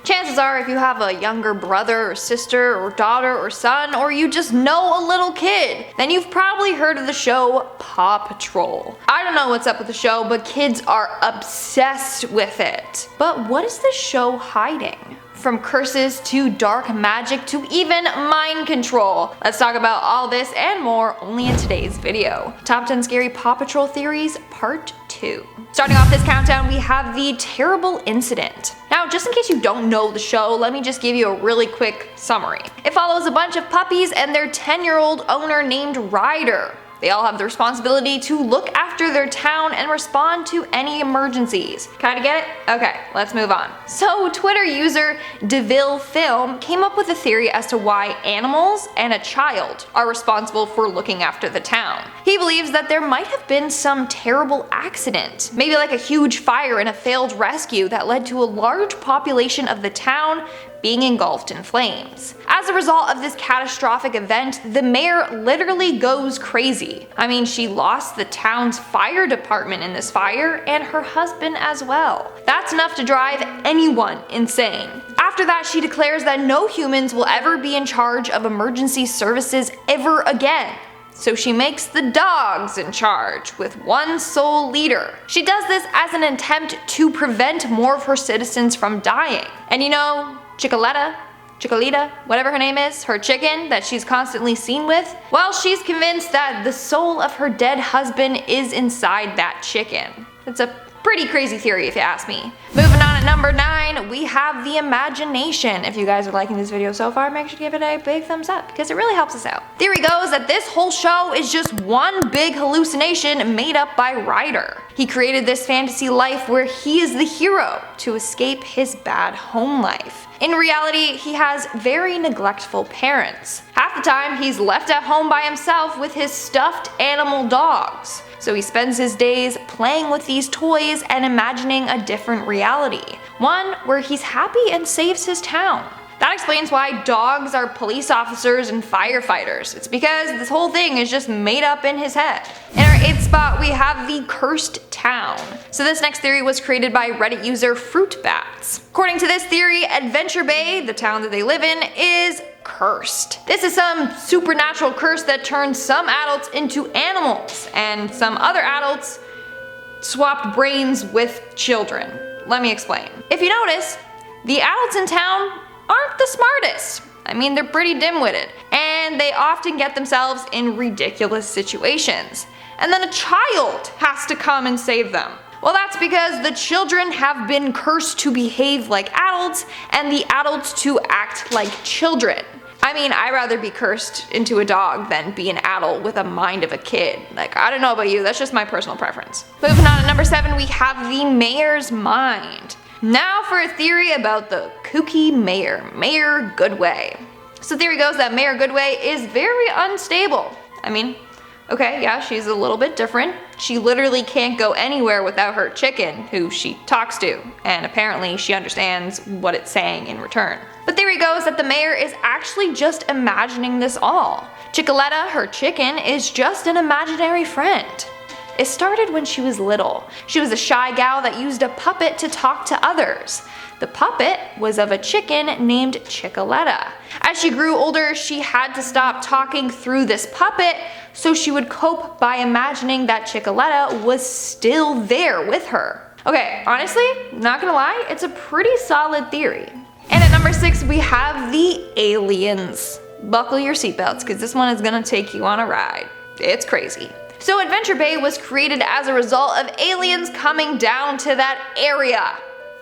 Chances are, if you have a younger brother or sister or daughter or son, or you just know a little kid, then you've probably heard of the show Paw Patrol. I don't know what's up with the show, but kids are obsessed with it. But what is this show hiding? From curses to dark magic to even mind control. Let's talk about all this and more only in today's video. Top 10 Scary Paw Patrol Theories Part 2. Starting off this countdown, we have the terrible incident. Now, just in case you don't know the show, let me just give you a really quick summary. It follows a bunch of puppies and their 10-year-old owner named Ryder. They all have the responsibility to look after their town and respond to any emergencies. Kinda get it? Okay, let's move on. So, Twitter user DeVille Film came up with a theory as to why animals and a child are responsible for looking after the town. He believes that there might have been some terrible accident, maybe like a huge fire and a failed rescue that led to a large population of the town being engulfed in flames. As a result of this catastrophic event, the mayor literally goes crazy. I mean, she lost the town's fire department in this fire, and her husband as well. That's enough to drive anyone insane. After that, she declares that no humans will ever be in charge of emergency services ever again. So she makes the dogs in charge, with one sole leader. She does this as an attempt to prevent more of her citizens from dying. And you know, Chicolita, whatever her name is, her chicken that she's constantly seen with, well, she's convinced that the soul of her dead husband is inside that chicken. It's a pretty crazy theory if you ask me. Moving on at number 9, we have the imagination. If you guys are liking this video so far, make sure to give it a big thumbs up because it really helps us out. Theory goes that this whole show is just one big hallucination made up by Ryder. He created this fantasy life where he is the hero to escape his bad home life. In reality, he has very neglectful parents. Half the time, he's left at home by himself with his stuffed animal dogs. So he spends his days playing with these toys and imagining a different reality. One where he's happy and saves his town. That explains why dogs are police officers and firefighters. It's because this whole thing is just made up in his head. In our 8th spot, we have the cursed town. So this next theory was created by Reddit user Fruit Bats. According to this theory, Adventure Bay, the town that they live in, is cursed. This is some supernatural curse that turns some adults into animals, and some other adults swapped brains with children. Let me explain. If you notice, the adults in town aren't the smartest. I mean, they're pretty dim-witted, and they often get themselves in ridiculous situations. And then a child has to come and save them. Well, that's because the children have been cursed to behave like adults, and the adults to act like children. I mean, I'd rather be cursed into a dog than be an adult with a mind of a kid. Like, I don't know about you, that's just my personal preference. Moving on to number 7, we have the mayor's mind. Now for a theory about the kooky mayor, Mayor Goodway. So theory goes that Mayor Goodway is very unstable. I mean, okay, yeah, she's a little bit different. She literally can't go anywhere without her chicken, who she talks to, and apparently she understands what it's saying in return. But theory goes that the mayor is actually just imagining this all. Chicoletta, her chicken, is just an imaginary friend. It started when she was little. She was a shy gal that used a puppet to talk to others. The puppet was of a chicken named Chicoletta. As she grew older, she had to stop talking through this puppet, so she would cope by imagining that Chicoletta was still there with her. Okay, honestly, not gonna lie, it's a pretty solid theory. And at number 6, we have the aliens. Buckle your seatbelts, because this one is gonna take you on a ride. It's crazy. So Adventure Bay was created as a result of aliens coming down to that area.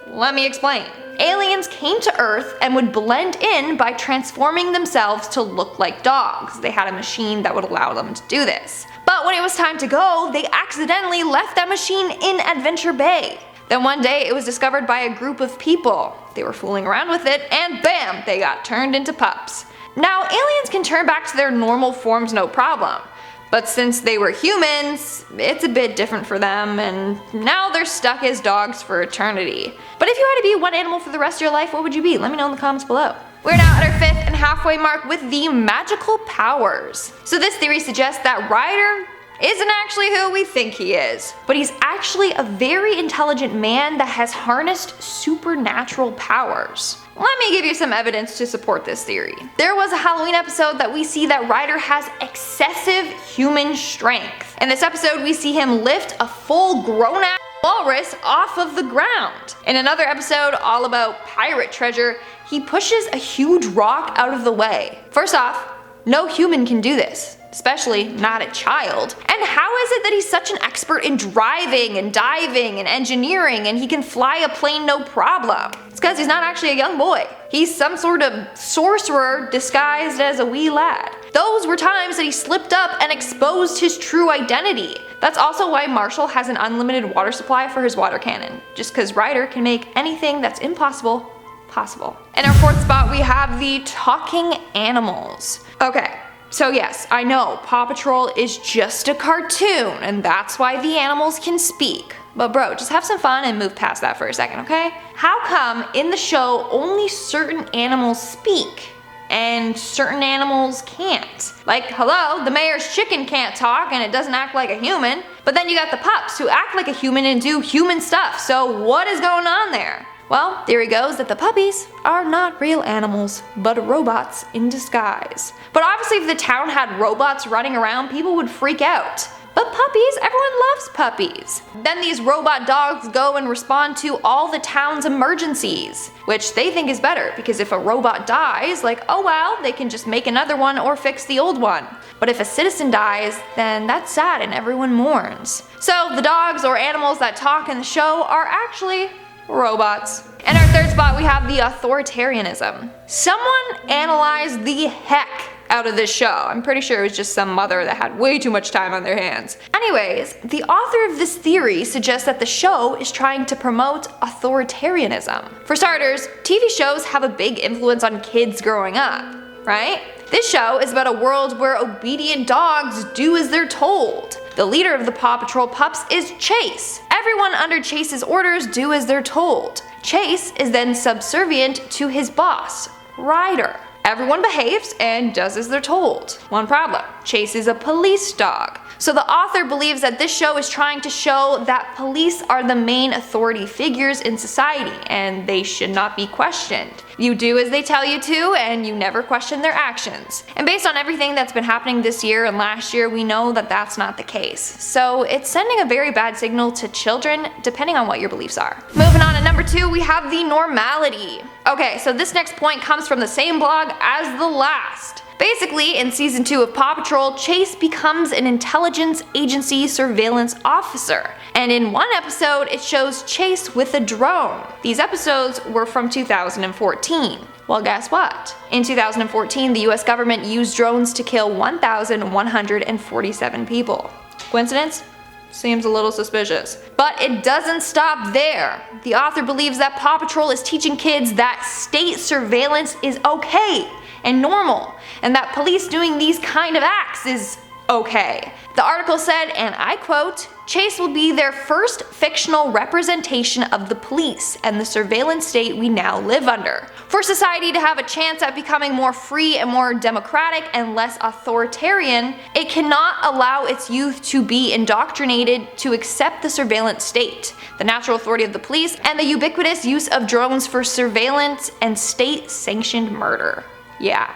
Let me explain. Aliens came to Earth and would blend in by transforming themselves to look like dogs. They had a machine that would allow them to do this. But when it was time to go, they accidentally left that machine in Adventure Bay. Then one day it was discovered by a group of people. They were fooling around with it and bam, they got turned into pups. Now aliens can turn back to their normal forms no problem. But since they were humans, it's a bit different for them, and now they're stuck as dogs for eternity. But if you had to be one animal for the rest of your life, what would you be? Let me know in the comments below. We're now at our 5th and halfway mark with the magical powers. So this theory suggests that Ryder isn't actually who we think he is, but he's actually a very intelligent man that has harnessed supernatural powers. Let me give you some evidence to support this theory. There was a Halloween episode that we see that Ryder has excessive human strength. In this episode, we see him lift a full grown-ass walrus off of the ground. In another episode all about pirate treasure, he pushes a huge rock out of the way. First off, no human can do this, especially not a child. And how is it that he's such an expert in driving and diving and engineering and he can fly a plane no problem? It's because he's not actually a young boy. He's some sort of sorcerer disguised as a wee lad. Those were times that he slipped up and exposed his true identity. That's also why Marshall has an unlimited water supply for his water cannon, just because Ryder can make anything that's impossible possible. In our fourth spot, we have the talking animals. Okay, so yes, I know Paw Patrol is just a cartoon, and that's why the animals can speak. But bro, just have some fun and move past that for a second, okay? How come in the show only certain animals speak and certain animals can't? Like, hello, the mayor's chicken can't talk and it doesn't act like a human, but then you got the pups who act like a human and do human stuff, so what is going on there? Well, theory goes that the puppies are not real animals, but robots in disguise. But obviously if the town had robots running around, people would freak out. But puppies, everyone loves puppies. Then these robot dogs go and respond to all the town's emergencies, which they think is better because if a robot dies, like, oh well, they can just make another one or fix the old one. But if a citizen dies, then that's sad and everyone mourns. So the dogs or animals that talk in the show are actually robots. In our third spot, we have the authoritarianism. Someone analyzed the heck out of this show. I'm pretty sure it was just some mother that had way too much time on their hands. Anyways, the author of this theory suggests that the show is trying to promote authoritarianism. For starters, TV shows have a big influence on kids growing up, right? This show is about a world where obedient dogs do as they're told. The leader of the Paw Patrol pups is Chase. Everyone under Chase's orders do as they're told. Chase is then subservient to his boss, Ryder. Everyone behaves and does as they're told. One problem, Chase is a police dog. So the author believes that this show is trying to show that police are the main authority figures in society and they should not be questioned. You do as they tell you to and you never question their actions. And based on everything that's been happening this year and last year, we know that that's not the case. So it's sending a very bad signal to children depending on what your beliefs are. Moving on to number 2, we have the normality. Okay, so this next point comes from the same blog as the last. Basically, in season 2 of Paw Patrol, Chase becomes an intelligence agency surveillance officer. And in one episode, it shows Chase with a drone. These episodes were from 2014. Well, guess what? In 2014, the US government used drones to kill 1,147 people. Coincidence? Seems a little suspicious. But it doesn't stop there. The author believes that Paw Patrol is teaching kids that state surveillance is okay and normal, and that police doing these kind of acts is okay. The article said, and I quote, "Chase will be their first fictional representation of the police and the surveillance state we now live under. For society to have a chance at becoming more free and more democratic and less authoritarian, it cannot allow its youth to be indoctrinated to accept the surveillance state, the natural authority of the police, and the ubiquitous use of drones for surveillance and state-sanctioned murder." Yeah,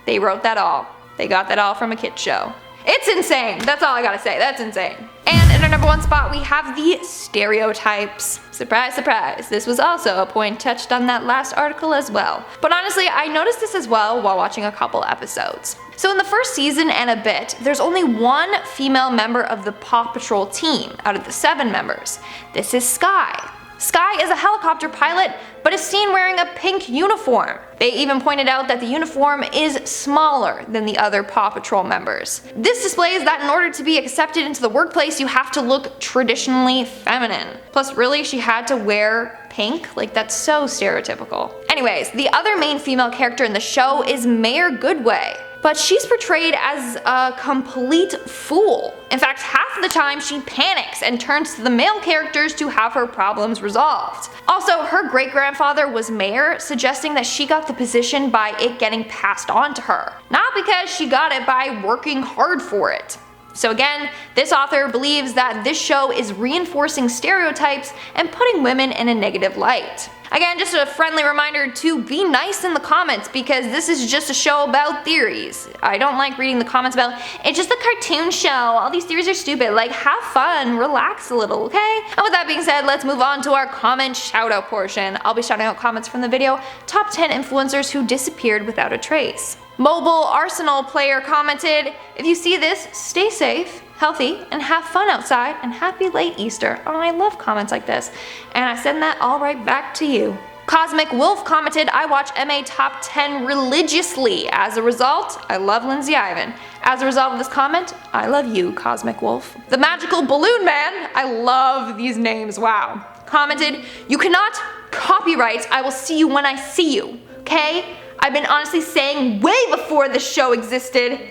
they wrote that all. They got that all from a kid's show. It's insane. That's all I gotta say. That's insane. And in our number 1 spot, we have the stereotypes. Surprise, surprise. This was also a point touched on that last article as well. But honestly, I noticed this as well while watching a couple episodes. So in the first season and a bit, there's only one female member of the Paw Patrol team out of the 7 members. This is Skye. Skye is a helicopter pilot, but is seen wearing a pink uniform. They even pointed out that the uniform is smaller than the other Paw Patrol members. This displays that in order to be accepted into the workplace, you have to look traditionally feminine. Plus, really, she had to wear pink? Like, that's so stereotypical. Anyways, the other main female character in the show is Mayor Goodway. But she's portrayed as a complete fool. In fact, half of the time she panics and turns to the male characters to have her problems resolved. Also, her great-grandfather was mayor, suggesting that she got the position by it getting passed on to her, not because she got it by working hard for it. So again, this author believes that this show is reinforcing stereotypes and putting women in a negative light. Again, just a friendly reminder to be nice in the comments because this is just a show about theories. I don't like reading the comments about, it's just a cartoon show, all these theories are stupid. Like, have fun, relax a little, okay? And with that being said, let's move on to our comment shoutout portion. I'll be shouting out comments from the video, top 10 influencers who disappeared without a trace. Mobile Arsenal player commented, if you see this, stay safe, healthy, and have fun outside, and happy late Easter. Oh, I love comments like this. And I send that all right back to you. Cosmic Wolf commented, I watch MA Top 10 religiously. As a result, I love Lindsay Ivan. As a result of this comment, I love you, Cosmic Wolf. The Magical Balloon Man, I love these names, wow. Commented, you cannot copyright I will see you when I see you, okay? I've been honestly saying way before this show existed.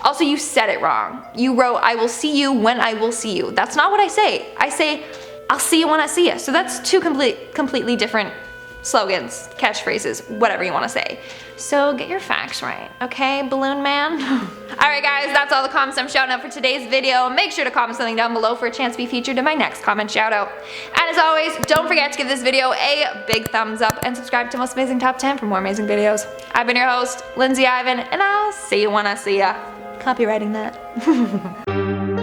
Also, you said it wrong. You wrote, I will see you when I will see you. That's not what I say. I say, I'll see you when I see you. So that's two completely different slogans, catchphrases, whatever you want to say. So get your facts right, okay, Balloon Man? Alright guys, that's all the comments I'm shouting out for today's video. Make sure to comment something down below for a chance to be featured in my next comment shoutout. And as always, don't forget to give this video a big thumbs up and subscribe to Most Amazing Top 10 for more amazing videos. I've been your host, Lindsay Ivan, and I'll see you when I see ya. Copywriting that.